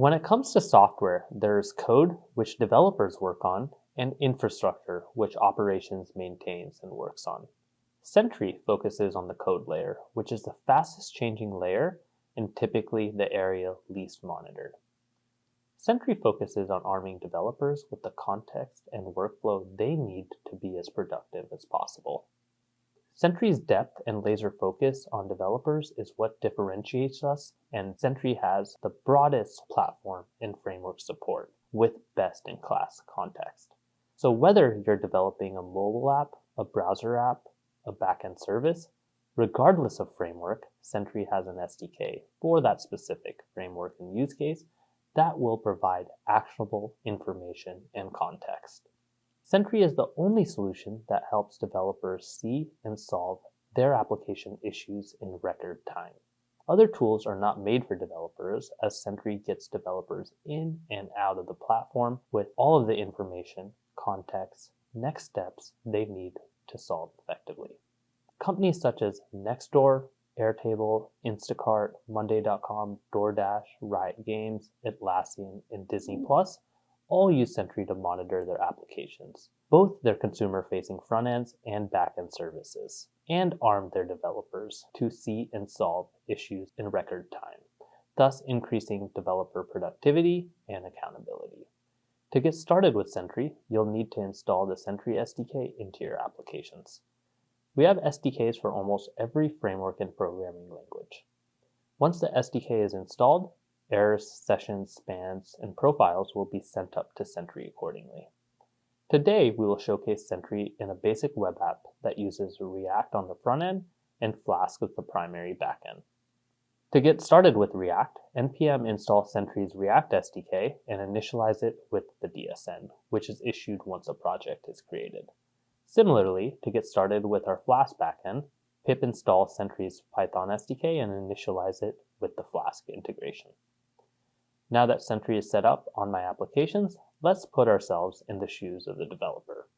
When it comes to software, there's code, which developers work on, and infrastructure, which operations maintains and works on. Sentry focuses on the code layer, which is the fastest changing layer and typically the area least monitored. Sentry focuses on arming developers with the context and workflow they need to be as productive as possible. Sentry's depth and laser focus on developers is what differentiates us, and Sentry has the broadest platform and framework support with best-in-class context. So whether you're developing a mobile app, a browser app, a backend service, regardless of framework, Sentry has an SDK for that specific framework and use case that will provide actionable information and context. Sentry is the only solution that helps developers see and solve their application issues in record time. Other tools are not made for developers, as Sentry gets developers in and out of the platform with all of the information, context, next steps they need to solve effectively. Companies such as Nextdoor, Airtable, Instacart, Monday.com, DoorDash, Riot Games, Atlassian, and Disney Plus all use Sentry to monitor their applications, both their consumer-facing front ends and back-end services, and arm their developers to see and solve issues in record time, thus increasing developer productivity and accountability. To get started with Sentry, you'll need to install the Sentry SDK into your applications. We have SDKs for almost every framework and programming language. Once the SDK is installed, errors, sessions, spans, and profiles will be sent up to Sentry accordingly. Today, we will showcase Sentry in a basic web app that uses React on the front end and Flask as the primary backend. To get started with React, npm install Sentry's React SDK and initialize it with the DSN, which is issued once a project is created. Similarly, to get started with our Flask backend, pip install Sentry's Python SDK and initialize it with the Flask integration. Now that Sentry is set up on my applications, let's put ourselves in the shoes of the developer.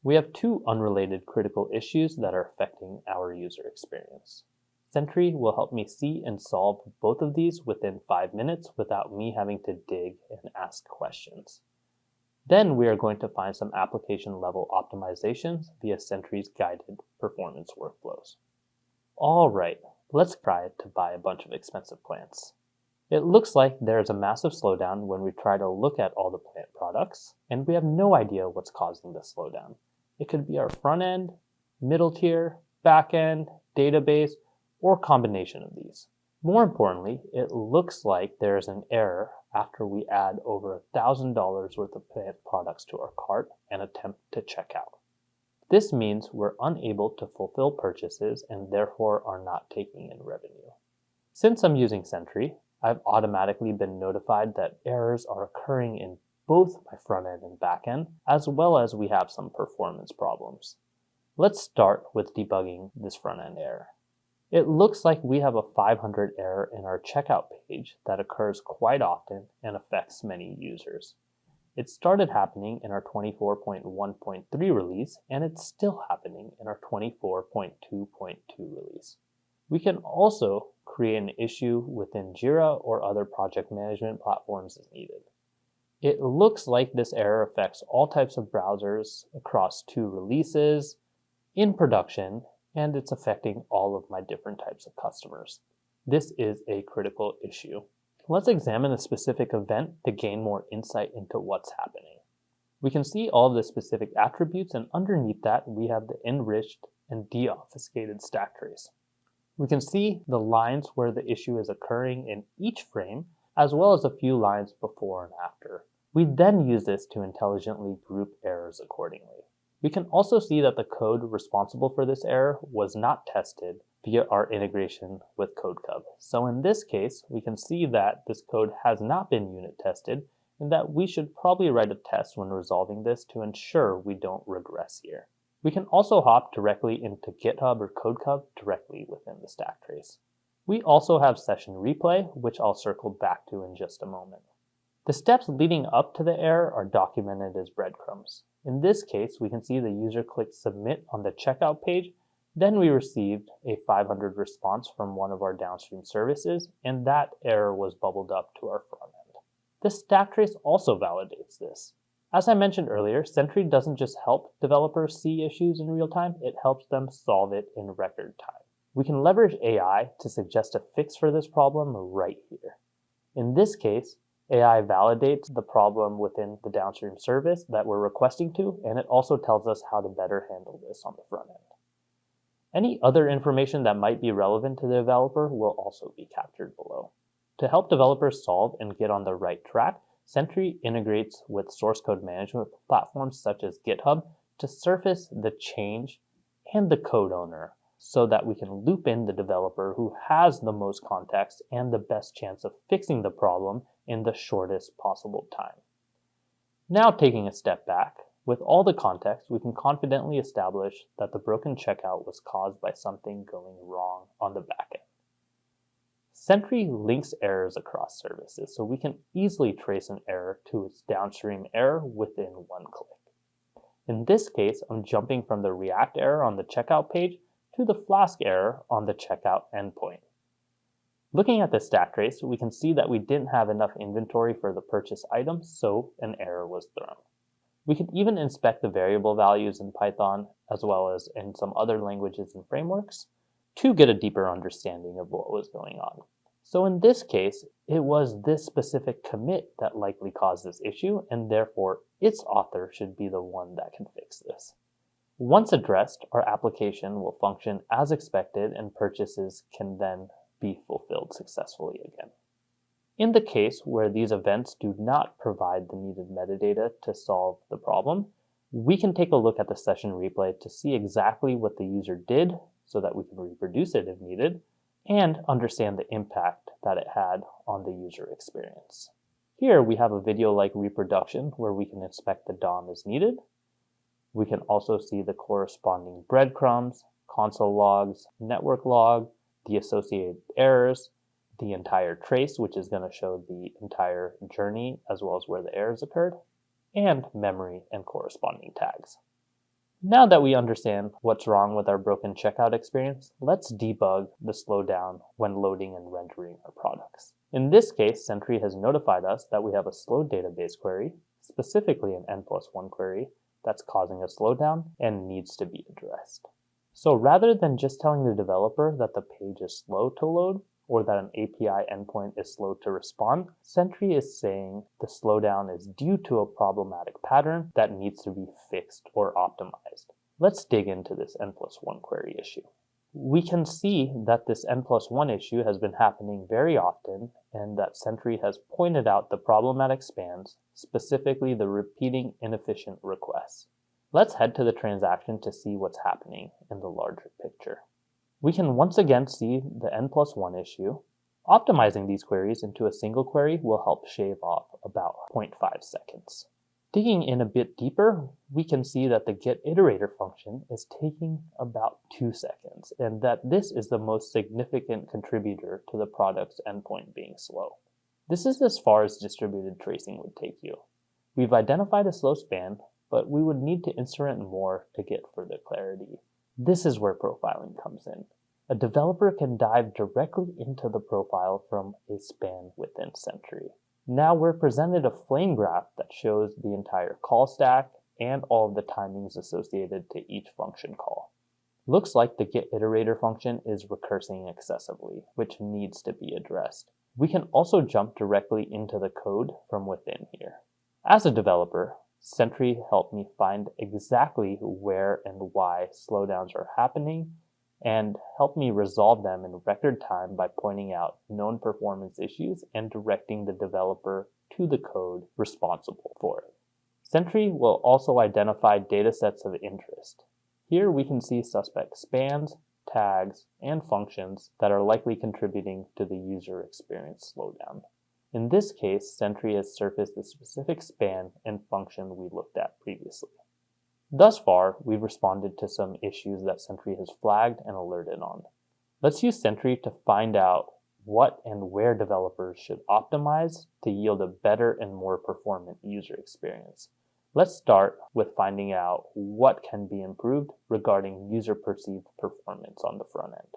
We have two unrelated critical issues that are affecting our user experience. Sentry will help me see and solve both of these within 5 minutes without me having to dig and ask questions. Then we are going to find some application level optimizations via Sentry's guided performance workflows. All right, let's try to buy a bunch of expensive plants. It looks like there's a massive slowdown when we try to look at all the plant products, and we have no idea what's causing the slowdown. It could be our front end, middle tier, back end, database, or combination of these. More importantly, it looks like there's an error after we add over $1,000 worth of plant products to our cart and attempt to check out. This means we're unable to fulfill purchases and therefore are not taking in revenue. Since I'm using Sentry, I've automatically been notified that errors are occurring in both my front end and back end, as well as we have some performance problems. Let's start with debugging this front end error. It looks like we have a 500 error in our checkout page that occurs quite often and affects many users. It started happening in our 24.1.3 release, and it's still happening in our 24.2.2 release. We can also create an issue within Jira or other project management platforms as needed. It looks like this error affects all types of browsers across 2 releases, in production, and it's affecting all of my different types of customers. This is a critical issue. Let's examine a specific event to gain more insight into what's happening. We can see all of the specific attributes, and underneath that, we have the enriched and deobfuscated stack trace. We can see the lines where the issue is occurring in each frame, as well as a few lines before and after. We then use this to intelligently group errors accordingly. We can also see that the code responsible for this error was not tested via our integration with CodeCub. So in this case, we can see that this code has not been unit tested and that we should probably write a test when resolving this to ensure we don't regress here. We can also hop directly into GitHub or CodeCub directly within the stack trace. We also have session replay, which I'll circle back to in just a moment. The steps leading up to the error are documented as breadcrumbs. In this case, we can see the user clicked submit on the checkout page, then we received a 500 response from one of our downstream services, and that error was bubbled up to our front end. This stack trace also validates this. As I mentioned earlier, Sentry doesn't just help developers see issues in real time, it helps them solve it in record time. We can leverage AI to suggest a fix for this problem right here. In this case, AI validates the problem within the downstream service that we're requesting to, and it also tells us how to better handle this on the front end. Any other information that might be relevant to the developer will also be captured below. To help developers solve and get on the right track, Sentry integrates with source code management platforms such as GitHub to surface the change and the code owner so that we can loop in the developer who has the most context and the best chance of fixing the problem in the shortest possible time. Now, taking a step back, with all the context, we can confidently establish that the broken checkout was caused by something going wrong on the backend. Sentry links errors across services, so we can easily trace an error to its downstream error within one click. In this case, I'm jumping from the React error on the checkout page to the Flask error on the checkout endpoint. Looking at the stack trace, we can see that we didn't have enough inventory for the purchase item, so an error was thrown. We could even inspect the variable values in Python, as well as in some other languages and frameworks, to get a deeper understanding of what was going on. So in this case, it was this specific commit that likely caused this issue, and therefore its author should be the one that can fix this. Once addressed, our application will function as expected and purchases can then be fulfilled successfully again. In the case where these events do not provide the needed metadata to solve the problem, we can take a look at the session replay to see exactly what the user did so that we can reproduce it if needed, and understand the impact that it had on the user experience. Here we have a video-like reproduction where we can inspect the DOM as needed. We can also see the corresponding breadcrumbs, console logs, network log, the associated errors, the entire trace, which is going to show the entire journey as well as where the errors occurred, and memory and corresponding tags. Now that we understand what's wrong with our broken checkout experience, let's debug the slowdown when loading and rendering our products. In this case, Sentry has notified us that we have a slow database query, specifically an n+1 query, that's causing a slowdown and needs to be addressed. So rather than just telling the developer that the page is slow to load, or that an API endpoint is slow to respond, Sentry is saying the slowdown is due to a problematic pattern that needs to be fixed or optimized. Let's dig into this n+1 query issue. We can see that this n+1 issue has been happening very often and that Sentry has pointed out the problematic spans, specifically the repeating inefficient requests. Let's head to the transaction to see what's happening in the larger picture. We can once again see the n+1 issue. Optimizing these queries into a single query will help shave off about 0.5 seconds. Digging in a bit deeper, we can see that the getIterator function is taking about 2 seconds, and that this is the most significant contributor to the product's endpoint being slow. This is as far as distributed tracing would take you. We've identified a slow span, but we would need to insert more to get further clarity. This is where profiling comes in. A developer can dive directly into the profile from a span within Sentry. Now we're presented a flame graph that shows the entire call stack and all of the timings associated to each function call. Looks like the getIterator function is recursing excessively, which needs to be addressed. We can also jump directly into the code from within here. As a developer, Sentry helped me find exactly where and why slowdowns are happening and helped me resolve them in record time by pointing out known performance issues and directing the developer to the code responsible for it. Sentry will also identify datasets of interest. Here we can see suspect spans, tags, and functions that are likely contributing to the user experience slowdown. In this case, Sentry has surfaced the specific span and function we looked at previously. Thus far, we've responded to some issues that Sentry has flagged and alerted on. Let's use Sentry to find out what and where developers should optimize to yield a better and more performant user experience. Let's start with finding out what can be improved regarding user-perceived performance on the front end.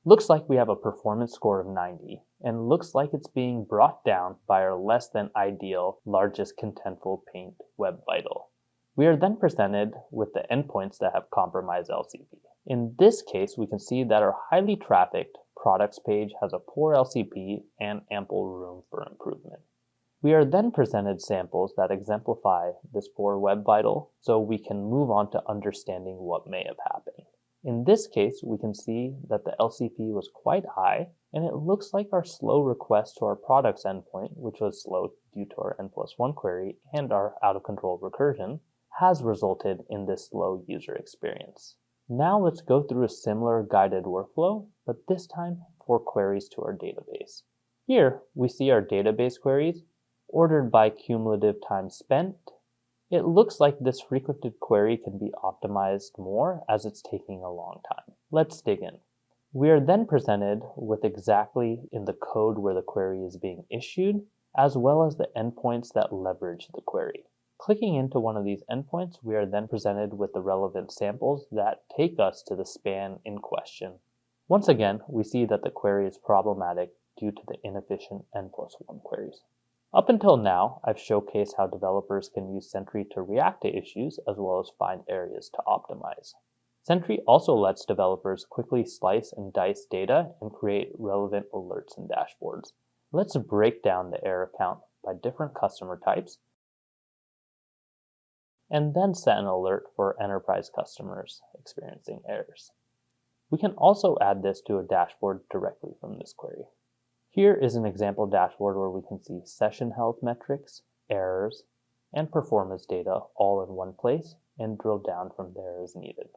Looks like we have a performance score of 90, and looks like it's being brought down by our less than ideal largest contentful paint 𝗦𝗽𝗲𝗀. We are then presented with the endpoints that have compromised LCP. In this case, we can see that our highly trafficked products page has a poor LCP and ample room for improvement. We are then presented samples that exemplify this poor 𝗦𝗽𝗲𝗀, so we can move on to understanding what may have happened. In this case, we can see that the LCP was quite high, and it looks like our slow request to our products endpoint, which was slow due to our N+1 query and our out-of-control recursion, has resulted in this slow user experience. Now let's go through a similar guided workflow, but this time for queries to our database. Here, we see our database queries ordered by cumulative time spent. It looks like this frequented query can be optimized more as it's taking a long time. Let's dig in. We are then presented with exactly in the code where the query is being issued, as well as the endpoints that leverage the query. Clicking into one of these endpoints, we are then presented with the relevant samples that take us to the span in question. Once again, we see that the query is problematic due to the inefficient N+1 queries. Up until now, I've showcased how developers can use Sentry to react to issues as well as find areas to optimize. Sentry also lets developers quickly slice and dice data and create relevant alerts and dashboards. Let's break down the error count by different customer types and then set an alert for enterprise customers experiencing errors. We can also add this to a dashboard directly from this query. Here is an example dashboard where we can see session health metrics, errors, and performance data all in one place and drill down from there as needed.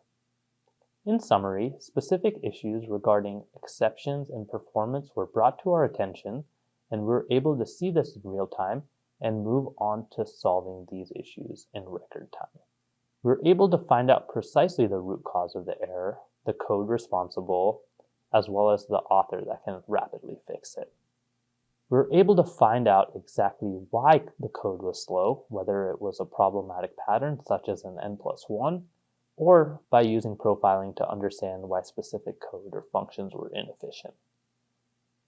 In summary, specific issues regarding exceptions and performance were brought to our attention, and we were able to see this in real time and move on to solving these issues in record time. We were able to find out precisely the root cause of the error, the code responsible, as well as the author that can rapidly fix it. We were able to find out exactly why the code was slow, whether it was a problematic pattern such as an N+1, or by using profiling to understand why specific code or functions were inefficient.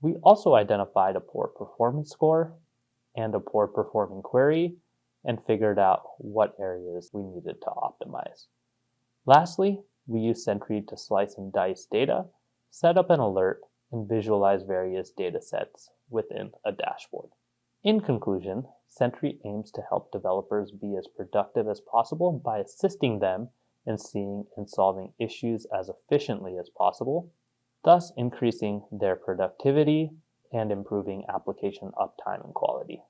We also identified a poor performance score and a poor performing query and figured out what areas we needed to optimize. Lastly, we used Sentry to slice and dice data, set up an alert, and visualize various data sets within a dashboard. In conclusion, Sentry aims to help developers be as productive as possible by assisting them in seeing and solving issues as efficiently as possible, thus increasing their productivity and improving application uptime and quality.